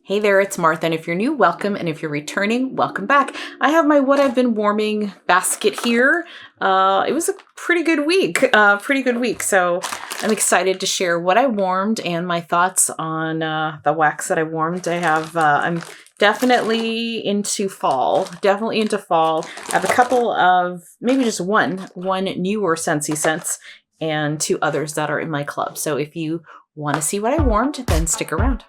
Hey there, it's Martha, and if you're new, welcome, and if you're returning, welcome back. I have my What I've Been Warming basket here. It was a pretty good week, so I'm excited to share what I warmed and my thoughts on the wax that I warmed. I'm definitely into fall, I have a couple of, maybe just one newer Scentsy scents and two others that are in my club. So if you want to see what I warmed, then stick around.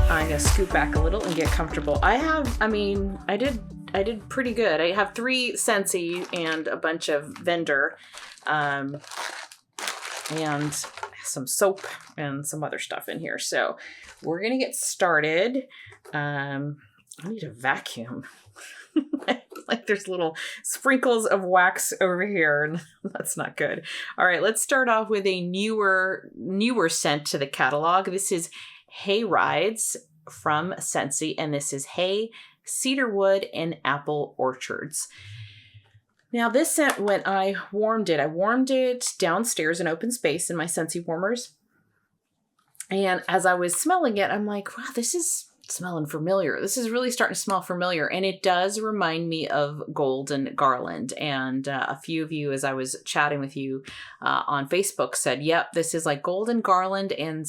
I'm gonna scoot back a little and get comfortable. I did pretty good. I have 3 Scentsy and a bunch of Lavender, and some soap and some other stuff in here. So we're gonna get started. I need a vacuum. Like there's little sprinkles of wax over here, and that's not good. All right, let's start off with a newer scent to the catalog. This is Hay Rides from Scentsy, and this is Hay, Cedarwood, and Apple Orchards. Now this scent, when I warmed it downstairs in open space in my Scentsy warmers. And as I was smelling it, I'm like, wow, this is smelling familiar. This is really starting to smell familiar. And it does remind me of Golden Garland. And a few of you, as I was chatting with you on Facebook, said, yep, this is like Golden Garland and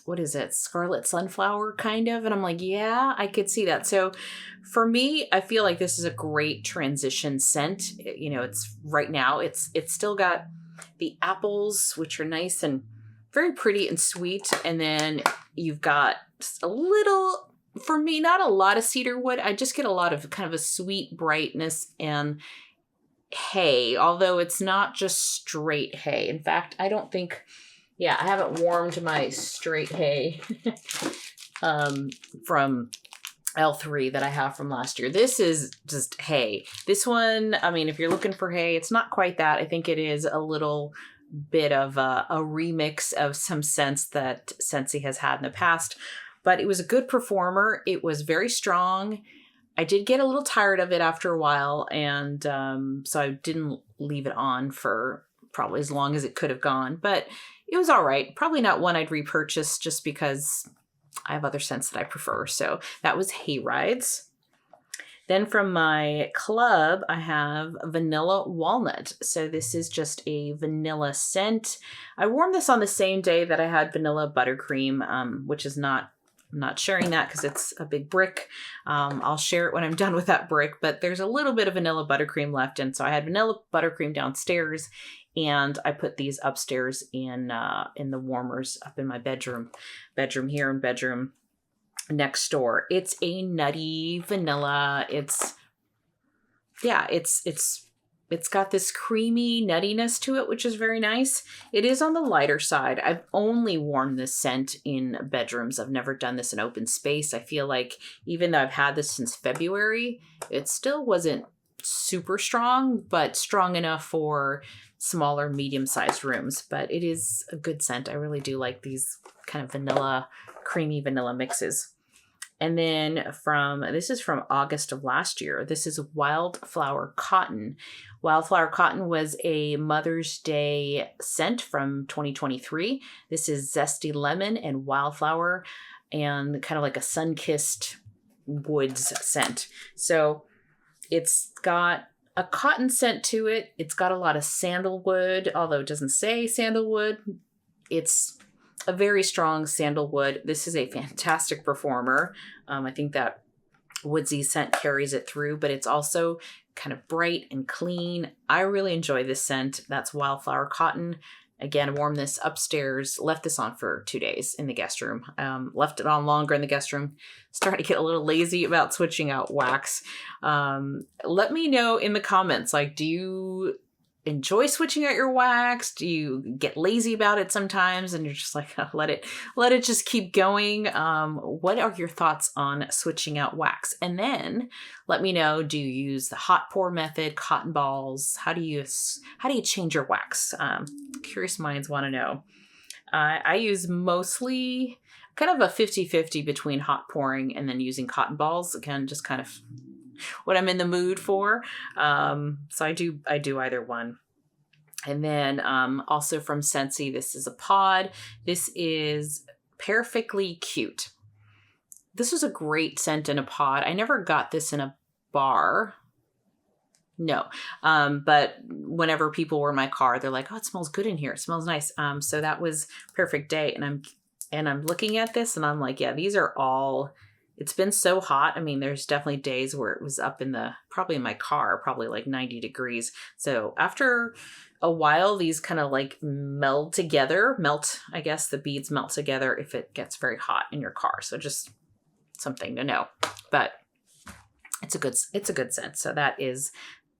what is it? Scarlet Sunflower kind of. And I'm like, yeah, I could see that. So for me, I feel like this is a great transition scent. You know, it's right now, it's still got the apples, which are nice and very pretty and sweet. And then you've got just a little, for me, not a lot of cedarwood. I just get a lot of kind of a sweet brightness and hay, although it's not just straight hay. In fact, I don't think, I haven't warmed my straight hay from L3 that I have from last year. This is just hay. This one, I mean, if you're looking for hay, it's not quite that. I think it is a little bit of a remix of some scents that Scentsy has had in the past, but it was a good performer. It was very strong. I did get a little tired of it after a while, and so I didn't leave it on for probably as long as it could have gone, but it was all right. Probably not one I'd repurchase just because I have other scents that I prefer. So that was Hay Rides. Then from my club, I have Vanilla Walnut. So this is just a vanilla scent. I warmed this on the same day that I had Vanilla Buttercream, which is I'm not sharing that because it's a big brick. I'll share it when I'm done with that brick, but there's a little bit of Vanilla Buttercream left. And so I had Vanilla Buttercream downstairs, and I put these upstairs in the warmers up in my bedroom here and bedroom next door. It's a nutty vanilla. It's got this creamy nuttiness to it, which is very nice. It is on the lighter side. I've only worn this scent in bedrooms. I've never done this in open space. I feel like even though I've had this since February, it still wasn't super strong, but strong enough for smaller, medium-sized rooms. But it is a good scent. I really do like these kind of creamy vanilla mixes. And then this is from August of last year. This is Wildflower Cotton. Wildflower Cotton was a Mother's Day scent from 2023. This is zesty lemon and wildflower and kind of like a sun-kissed woods scent. So it's got a cotton scent to it. It's got a lot of sandalwood, although it doesn't say sandalwood. It's a very strong sandalwood. This is a fantastic performer. I think that woodsy scent carries it through, but it's also kind of bright and clean. I really enjoy this scent. That's Wildflower Cotton. Again, warmed this upstairs, left this on for 2 days in the guest room. Left it on longer in the guest room. Started to get a little lazy about switching out wax. Let me know in the comments, like, do you enjoy switching out your wax? Do you get lazy about it sometimes and you're just like, oh, let it just keep going? What are your thoughts on switching out wax? And then let me know, do you use the hot pour method, cotton balls? How do you change your wax? Curious minds want to know. I use mostly kind of a 50-50 between hot pouring and then using cotton balls. Again, just kind of what I'm in the mood for. So I do either one. And then also from Scentsy, this is a pod. This is Perfectly Cute. This was a great scent in a pod. I never got this in a bar. No. But whenever people were in my car, they're like, oh, it smells good in here. It smells nice. So that was perfect day. And I'm looking at this and I'm like, yeah, these are all, it's been so hot. I mean, there's definitely days where it was up in probably in my car, probably like 90 degrees. So after a while, these kind of like I guess the beads melt together if it gets very hot in your car. So just something to know, but it's a good scent. So that is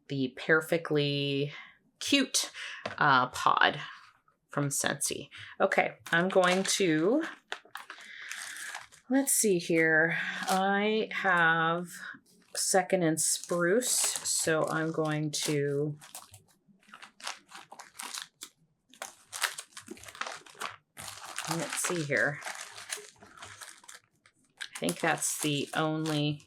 the Perfectly Cute pod from Scentsy. Okay, I'm going to, let's see here. I have Second and Spruce, so I'm going to let's see here. I think that's the only.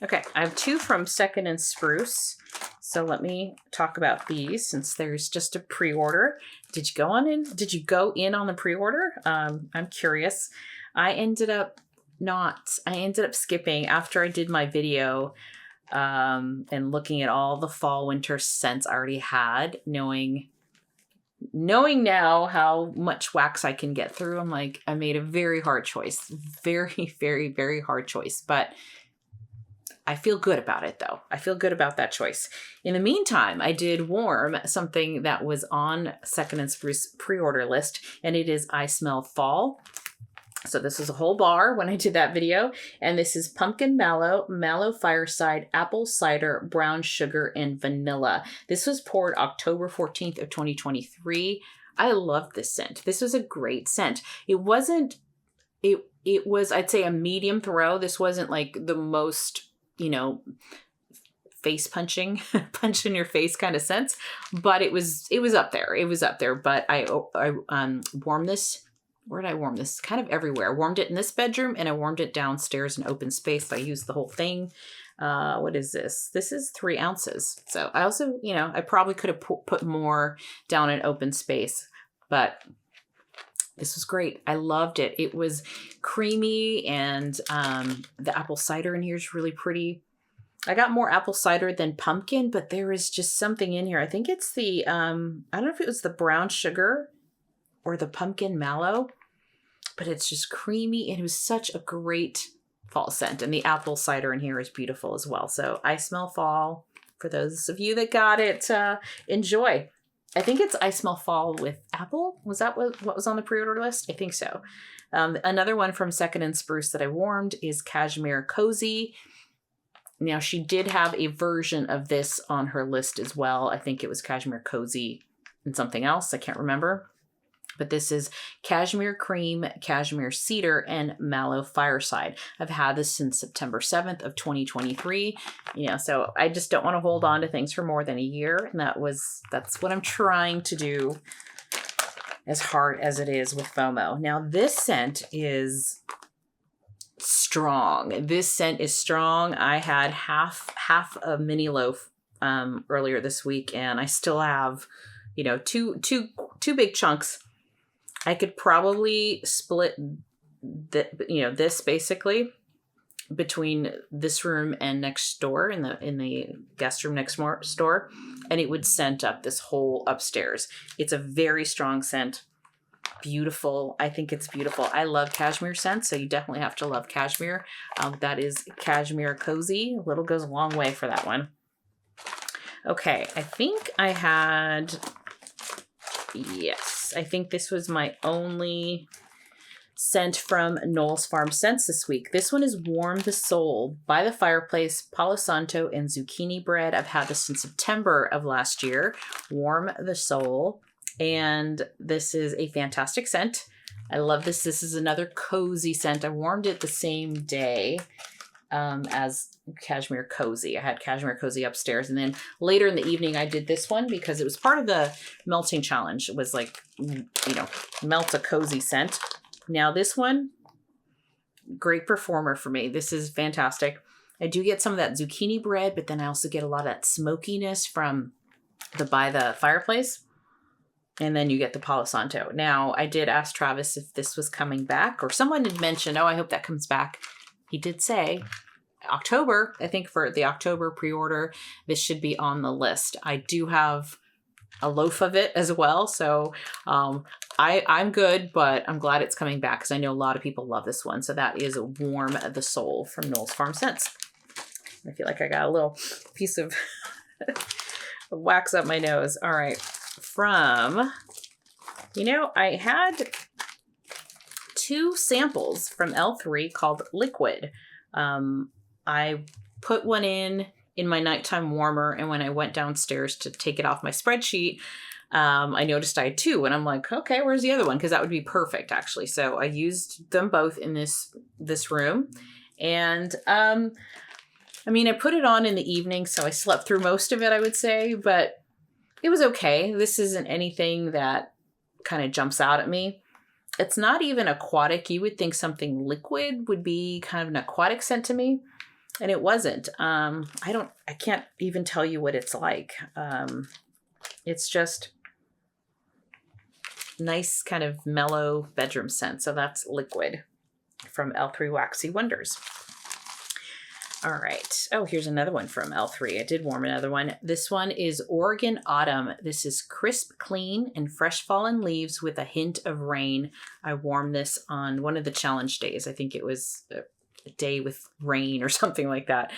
Okay, I have two from Second and Spruce. So let me talk about these since there's just a pre-order. Did you go in on the pre-order? I'm curious. I ended up skipping after I did my video and looking at all the fall winter scents I already had, knowing now how much wax I can get through. I'm like, I made a very hard choice. Very, very, very hard choice. But I feel good about it, though. I feel good about that choice. In the meantime, I did warm something that was on Second and Spruce pre-order list, and it is I Smell Fall. So this is a whole bar when I did that video, and this is pumpkin mallow fireside, apple cider, brown sugar, and vanilla. This was poured October 14th of 2023. I love this scent. This was a great scent. It was, I'd say, a medium throw. This wasn't like the most, face punch in your face kind of sense, but it was up there. It was up there. But I warmed this. Where did I warm this? Kind of everywhere. I warmed it in this bedroom and I warmed it downstairs in open space. I used the whole thing. What is this? This is 3 ounces. So I also, I probably could have put more down in open space, but this was great. I loved it. It was creamy, and the apple cider in here is really pretty. I got more apple cider than pumpkin, but there is just something in here. I think it's the, I don't know if it was the brown sugar or the pumpkin mallow, but it's just creamy, and it was such a great fall scent. And the apple cider in here is beautiful as well. So I Smell Fall. For those of you that got it, enjoy. I think it's I Smell Fall with apple. Was that what was on the pre-order list? I think so. Another one from Second and Spruce that I warmed is Cashmere Cozy. Now, she did have a version of this on her list as well. I think it was Cashmere Cozy and something else. I can't remember. But this is Cashmere Cream, Cashmere Cedar, and Mallow Fireside. I've had this since September 7th of 2023. So I just don't want to hold on to things for more than a year. And that's what I'm trying to do, as hard as it is with FOMO. Now, this scent is strong. I had half a mini loaf earlier this week, and I still have, two big chunks. I could probably split this basically between this room and next door in the guest room next door, and it would scent up this whole upstairs. It's a very strong scent. Beautiful. I think it's beautiful. I love cashmere scents, so you definitely have to love cashmere. That is Cashmere Cozy. A little goes a long way for that one. Okay, I think I had, yes, I think this was my only scent from Knowles Farm Scents this week. This one is Warm the Soul by the Fireplace, Palo Santo, and Zucchini Bread. I've had this since September of last year. Warm the Soul. And this is a fantastic scent. I love this. This is another cozy scent. I warmed it the same day as Cashmere Cozy. I had Cashmere Cozy upstairs, and then later in the evening I did this one because it was part of the melting challenge. It was like, melt a cozy scent. Now this one, great performer for me. This is fantastic. I do get some of that zucchini bread, but then I also get a lot of that smokiness from the by the fireplace. And then you get the Palo Santo. Now, I did ask Travis if this was coming back, or someone had mentioned, oh, I hope that comes back. He did say October, I think for the October pre-order, this should be on the list. I do have a loaf of it as well. So I'm good, but I'm glad it's coming back because I know a lot of people love this one. So that is Warm the Soul from Knowles Farm Scents. I feel like I got a little piece of wax up my nose. All right. From, I had 2 samples from L3 called Liquid. I put one in my nighttime warmer, and when I went downstairs to take it off my spreadsheet, I noticed I had 2, and I'm like, okay, where's the other one? Because that would be perfect, actually. So I used them both in this room, and I put it on in the evening, so I slept through most of it, I would say, but it was okay. This isn't anything that kind of jumps out at me. It's not even aquatic. You would think something liquid would be kind of an aquatic scent to me, and it wasn't. I can't even tell you what it's like. It's just nice kind of mellow bedroom scent. So that's Liquid from L3 Waxy Wonders. All right. Oh, here's another one from L3. I did warm another one. This one is Oregon Autumn. This is crisp, clean, and fresh fallen leaves with a hint of rain. I warmed this on one of the challenge days. I think it was a day with rain or something like that.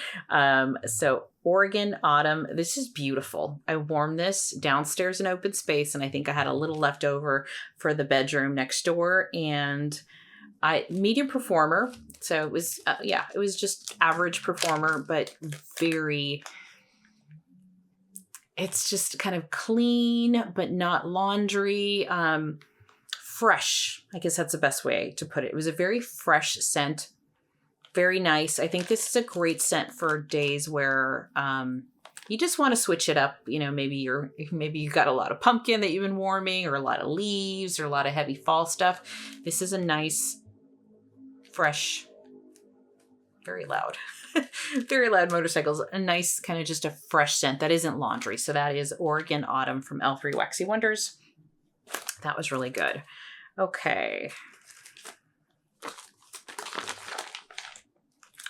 So Oregon Autumn. This is beautiful. I warmed this downstairs in open space, and I think I had a little left over for the bedroom next door. And medium performer. So it was, it was just average performer, but it's just kind of clean, but not laundry, fresh. I guess that's the best way to put it. It was a very fresh scent, very nice. I think this is a great scent for days where, you just want to switch it up. Maybe you got a lot of pumpkin that you've been warming, or a lot of leaves, or a lot of heavy fall stuff. This is a nice, fresh, very loud, very loud motorcycles. A nice kind of just a fresh scent that isn't laundry. So that is Oregon Autumn from L3 Waxy Wonders. That was really good. Okay.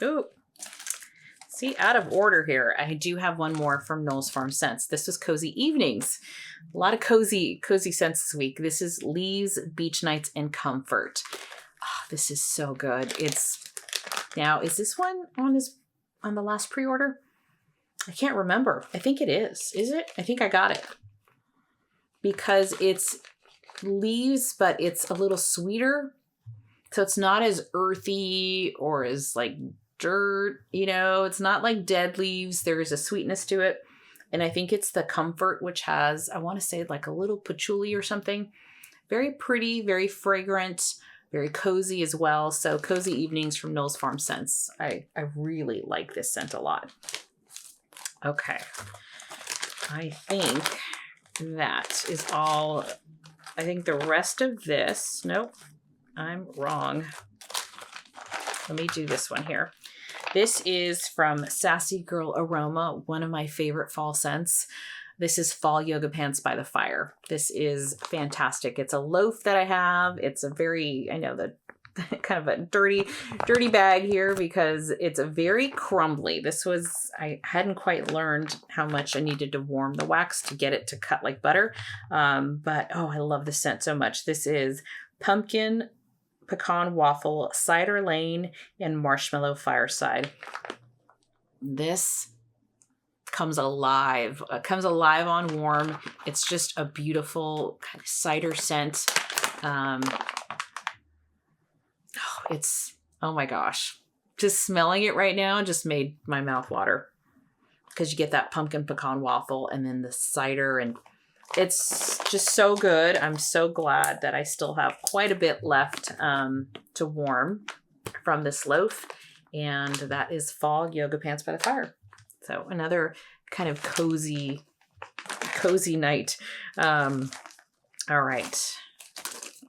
Ooh. See, out of order here. I do have one more from Knowles Farm Scents. This was Cozy Evenings. A lot of cozy scents this week. This is Leaves, Beach Nights, and Comfort. Oh, this is so good. Now, is this one on the last pre-order? I can't remember. I think it is. Is it? I think I got it. Because it's leaves, but it's a little sweeter. So it's not as earthy or as like dirt, it's not like dead leaves. There is a sweetness to it. And I think it's the Comfort, which has, I want to say like a little patchouli or something. Very pretty, very fragrant, very cozy as well. So Cozy Evenings from Knowles Farm Scents. I really like this scent a lot. Okay. I think that is all. I think the rest of this, nope, I'm wrong. Let me do this one here. This is from Sassy Girl Aroma, one of my favorite fall scents. This is Fall Yoga Pants by the Fire. This is fantastic. It's a loaf that I have. It's a very, I know the kind of a dirty bag here because it's a very crumbly. I hadn't quite learned how much I needed to warm the wax to get it to cut like butter. But I love the scent so much. This is Pumpkin Pecan Waffle, Cider Lane, and Marshmallow Fireside. This comes alive. Comes alive on warm. It's just a beautiful kind of cider scent. Oh my gosh. Just smelling it right now just made my mouth water. Because you get that pumpkin pecan waffle and then the cider, and it's just so good. I'm so glad that I still have quite a bit left to warm from this loaf. And that is Fall Yoga Pants by the Fire. So another kind of cozy night. All right.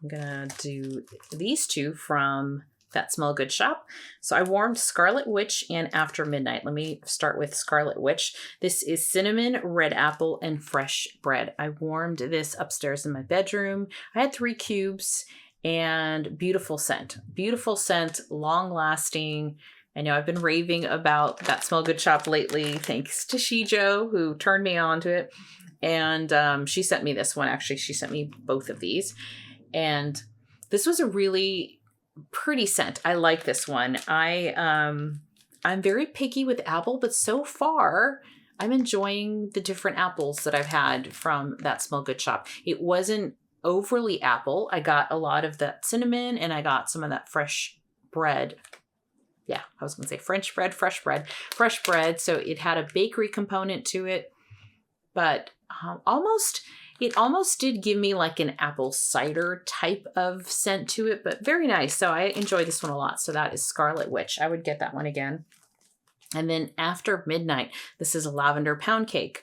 I'm going to do these two from That Smell Good shop. So I warmed Scarlet Witch and After Midnight. Let me start with Scarlet Witch. This is cinnamon, red apple, and fresh bread. I warmed this upstairs in my bedroom. I had 3 cubes and beautiful scent. Beautiful scent, long lasting. I know I've been raving about that Smell Good shop lately, thanks to Shijo, who turned me on to it. And she sent me this one. Actually, she sent me both of these. And this was a really pretty scent. I like this one. I'm very picky with apple, but so far I'm enjoying the different apples that I've had from that Smell Good shop. It wasn't overly apple. I got a lot of that cinnamon and I got some of that fresh bread. Yeah, I was going to say fresh bread. So it had a bakery component to it, but it almost did give me like an apple cider type of scent to it, but very nice. So I enjoy this one a lot. So that is Scarlet Witch. I would get that one again. And then After Midnight, this is a lavender pound cake.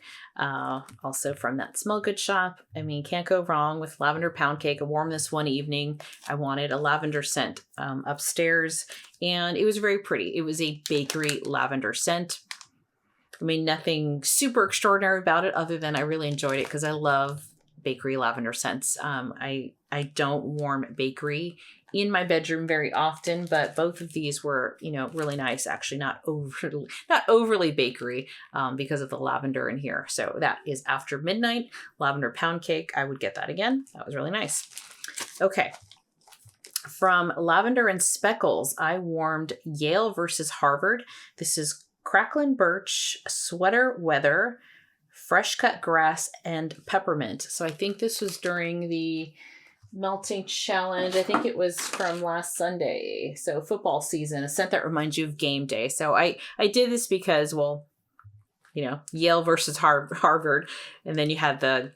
Also from that Smell Good shop. I mean, can't go wrong with lavender pound cake. I warmed this one evening. I wanted a lavender scent upstairs, and it was very pretty. It was a bakery lavender scent. I mean, nothing super extraordinary about it other than I really enjoyed it because I love bakery lavender scents. I don't warm bakery in my bedroom very often, but both of these were, really nice. Actually, not overly bakery because of the lavender in here. So that is After Midnight, lavender pound cake. I would get that again. That was really nice. Okay. From Lavender and Speckles, I warmed Yale versus Harvard. This is Cracklin' Birch, Sweater Weather, Fresh Cut Grass, and Peppermint. So I think this was during the Melting Challenge. I think it was from last Sunday. So football season, a scent that reminds you of game day. So I did this because, Yale versus Harvard. And then you had the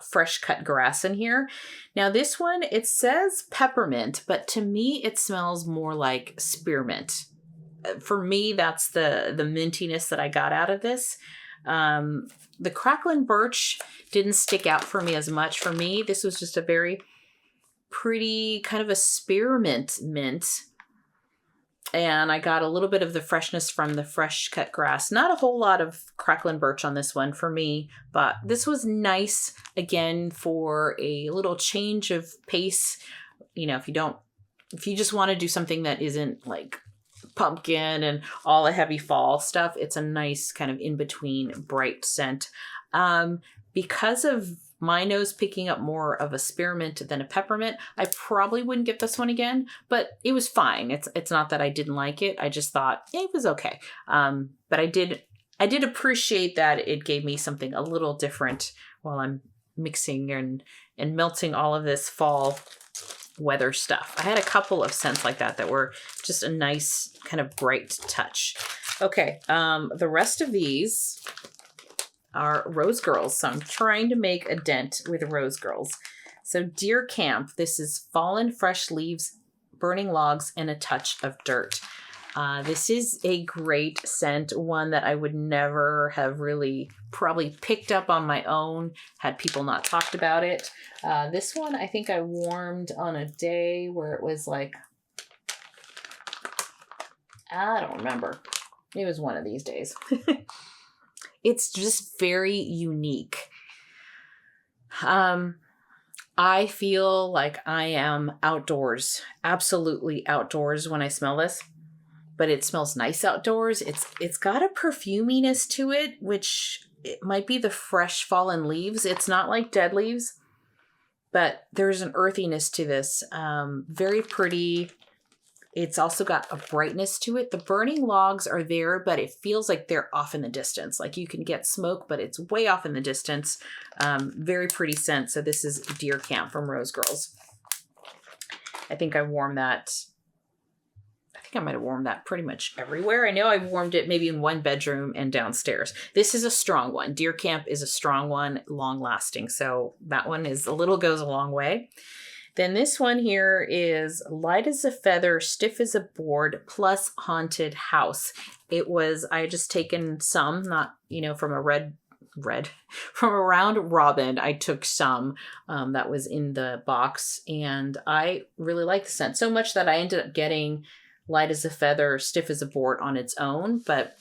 fresh cut grass in here. Now this one, it says peppermint, but to me, it smells more like spearmint. For me, that's the mintiness that I got out of this. The Cracklin' Birch didn't stick out for me as much. For me, this was just a very pretty kind of a spearmint mint. And I got a little bit of the freshness from the fresh cut grass. Not a whole lot of Cracklin' Birch on this one for me, but this was nice again for a little change of pace. If you just want to do something that isn't like pumpkin and all the heavy fall stuff, it's a nice kind of in-between bright scent. Because of my nose picking up more of a spearmint than a peppermint, I probably wouldn't get this one again, but it was fine. It's not that I didn't like it. I just thought it was okay. But I did appreciate that it gave me something a little different while I'm mixing and melting all of this fall weather stuff. I had a couple of scents like that were just a nice kind of bright touch. Okay, the rest of these are Rose Girls. So I'm trying to make a dent with Rose Girls. So Deer Camp, this is fallen fresh leaves, burning logs, and a touch of dirt. This is a great scent, one that I would never have really probably picked up on my own had people not talked about it. This one I think I warmed on a day where it was like, I don't remember. It was one of these days. It's just very unique. I feel like I am outdoors, absolutely outdoors when I smell this. But it smells nice outdoors. It's got a perfuminess to it, which it might be the fresh fallen leaves. It's not like dead leaves, but there's an earthiness to this. Very pretty. It's also got a brightness to it. The burning logs are there, but it feels like they're off in the distance. Like you can get smoke, but it's way off in the distance. Very pretty scent. So this is Deer Camp from Rose Girls. I think I warmed that. I might have warmed that pretty much everywhere. I know I warmed it maybe in one bedroom and downstairs. This is a strong one. Deer Camp is a strong one, long lasting. So that one goes a long way. Then this one here is Light as a Feather, Stiff as a Board, plus Haunted House. I had just taken some, not, from a red from around Robin. I took some that was in the box, and I really like the scent so much that I ended up getting Light as a Feather, Stiff as a Board on its own. But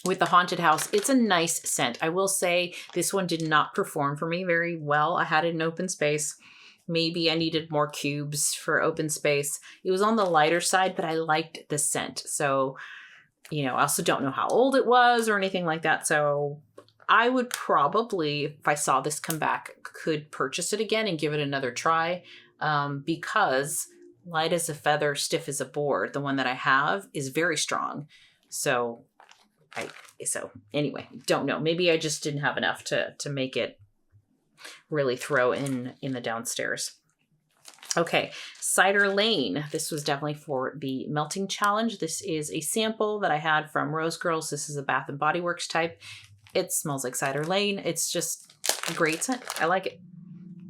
with the Haunted House, it's a nice scent. I will say this one did not perform for me very well. I had it in open space. Maybe I needed more cubes for open space. It was on the lighter side, but I liked the scent. So, I also don't know how old it was or anything like that. So I would probably, if I saw this come back, could purchase it again and give it another try, because Light as a Feather, Stiff as a Board, the one that I have, is very strong. So anyway, don't know. Maybe I just didn't have enough to make it really throw in the downstairs. Okay, Cider Lane. This was definitely for the melting challenge. This is a sample that I had from Rose Girls. This is a Bath and Body Works type. It smells like Cider Lane. It's just a great scent. I like it.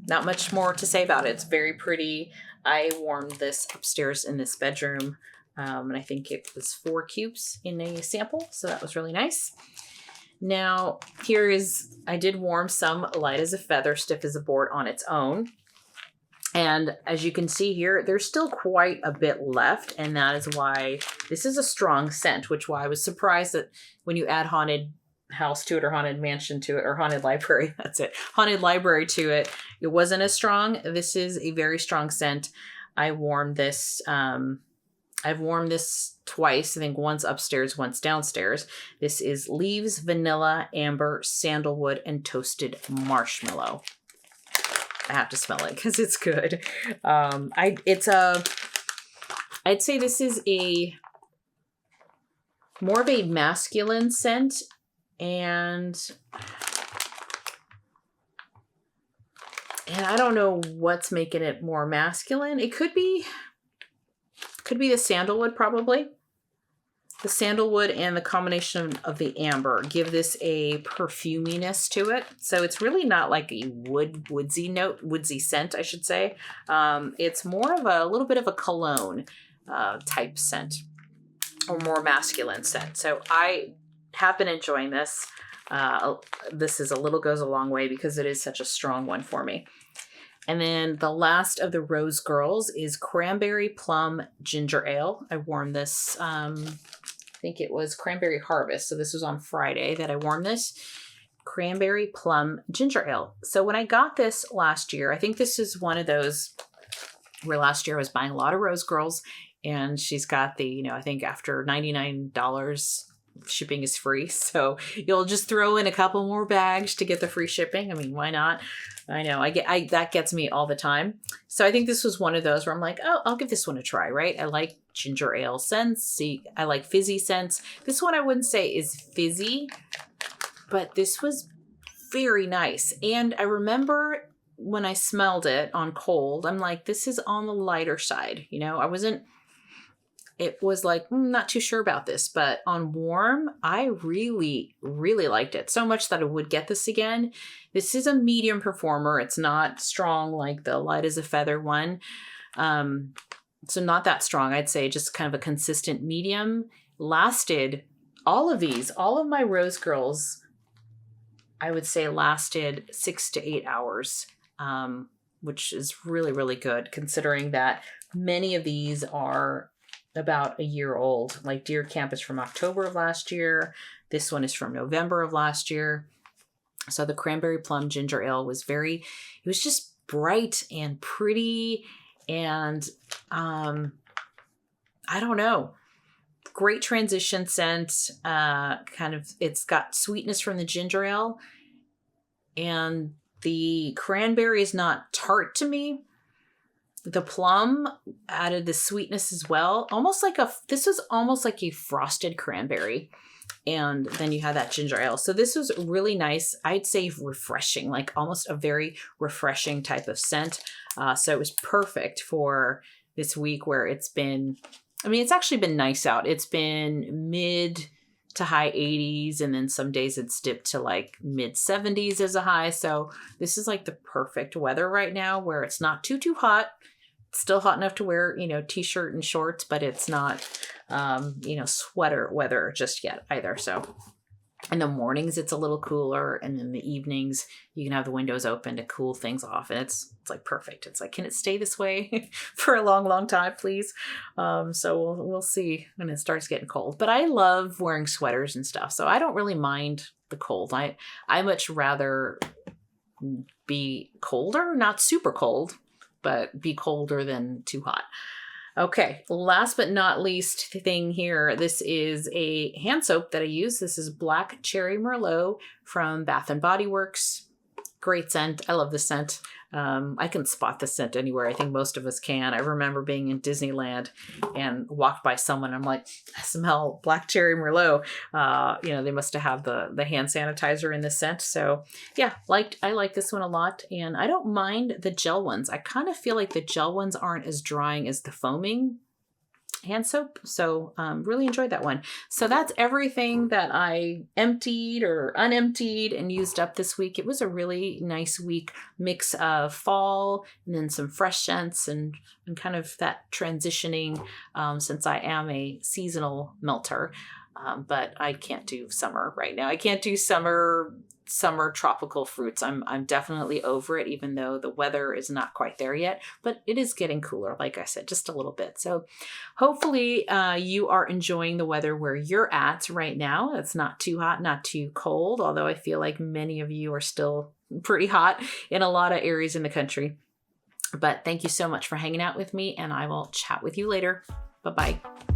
Not much more to say about it. It's very pretty. I warmed this upstairs in this bedroom. And I think it was 4 cubes in a sample. So that was really nice. Now, I did warm some Light as a Feather, Stiff as a Board on its own. And as you can see here, there's still quite a bit left. And that is why this is a strong scent, which why I was surprised that when you add Haunted House to it, or Haunted Mansion to it, or Haunted Library, that's it, Haunted Library to it, it wasn't as strong. This is a very strong scent. I've warmed this twice, I think once upstairs, once downstairs. This is Leaves, Vanilla, Amber, Sandalwood, and Toasted Marshmallow. I have to smell it because it's good. I'd say this is more of a masculine scent, and I don't know what's making it more masculine. It could be the sandalwood, probably. The sandalwood and the combination of the amber give this a perfuminess to it. So it's really not like a woodsy scent, I should say. It's more of a little bit of a cologne type scent, or more masculine scent. So I have been enjoying this. This is goes a long way because it is such a strong one for me. And then the last of the Rose Girls is Cranberry Plum Ginger Ale. I warmed this, I think it was Cranberry Harvest. So this was on Friday that I warmed this. Cranberry Plum Ginger Ale. So when I got this last year, I think this is one of those where last year I was buying a lot of Rose Girls, and she's got the, I think after $99, shipping is free. So you'll just throw in a couple more bags to get the free shipping. I mean, why not? I know that gets me all the time. So I think this was one of those where I'm like, oh, I'll give this one a try, right? I like ginger ale scents. I like fizzy scents. This one I wouldn't say is fizzy, but this was very nice. And I remember when I smelled it on cold, I'm like, this is on the lighter side. It was like, not too sure about this, but on warm, I really, really liked it so much that I would get this again. This is a medium performer. It's not strong like the Light as a Feather one. So not that strong. I'd say just kind of a consistent medium. Lasted, all of my Rose Girls, I would say lasted 6 to 8 hours, which is really, really good considering that many of these are about a year old. Like Deer Camp is from October of last year. This one is from November of last year. So the Cranberry Plum Ginger Ale was it was just bright and pretty, and I don't know, great transition scent. It's got sweetness from the ginger ale, and the cranberry is not tart to me. The plum added the sweetness as well. This was almost like a frosted cranberry. And then you had that ginger ale. So this was really nice. I'd say refreshing, like almost a very refreshing type of scent. So it was perfect for this week where it's actually been nice out. It's been mid to high 80s. And then some days it's dipped to like mid 70s as a high. So this is like the perfect weather right now where it's not too hot. Still hot enough to wear, t-shirt and shorts, but it's not, sweater weather just yet either. So In the mornings, it's a little cooler, and in the evenings, you can have the windows open to cool things off, and it's like perfect. It's like, can it stay this way for a long, long time, please? So we'll see when it starts getting cold. But I love wearing sweaters and stuff, so I don't really mind the cold. I much rather be colder, not super cold, but be colder than too hot. Okay, last but not least thing here, this is a hand soap that I use. This is Black Cherry Merlot from Bath and Body Works. Great scent. I love this scent. I can spot the scent anywhere. I think most of us can. I remember being in Disneyland and walked by someone. I'm like, I smell Black Cherry Merlot. They must have the hand sanitizer in the scent. So yeah, I like this one a lot. And I don't mind the gel ones. I kind of feel like the gel ones aren't as drying as the foaming hand soap. So really enjoyed that one. So that's everything that I emptied or unemptied and used up this week. It was a really nice week, mix of fall and then some fresh scents and kind of that transitioning since I am a seasonal melter. But I can't do summer right now. I can't do summer tropical fruits. I'm definitely over it, even though the weather is not quite there yet, but it is getting cooler, like I said, just a little bit. So hopefully you are enjoying the weather where you're at right now. It's not too hot, not too cold, although I feel like many of you are still pretty hot in a lot of areas in the country. But thank you so much for hanging out with me, and I will chat with you later. Bye-bye.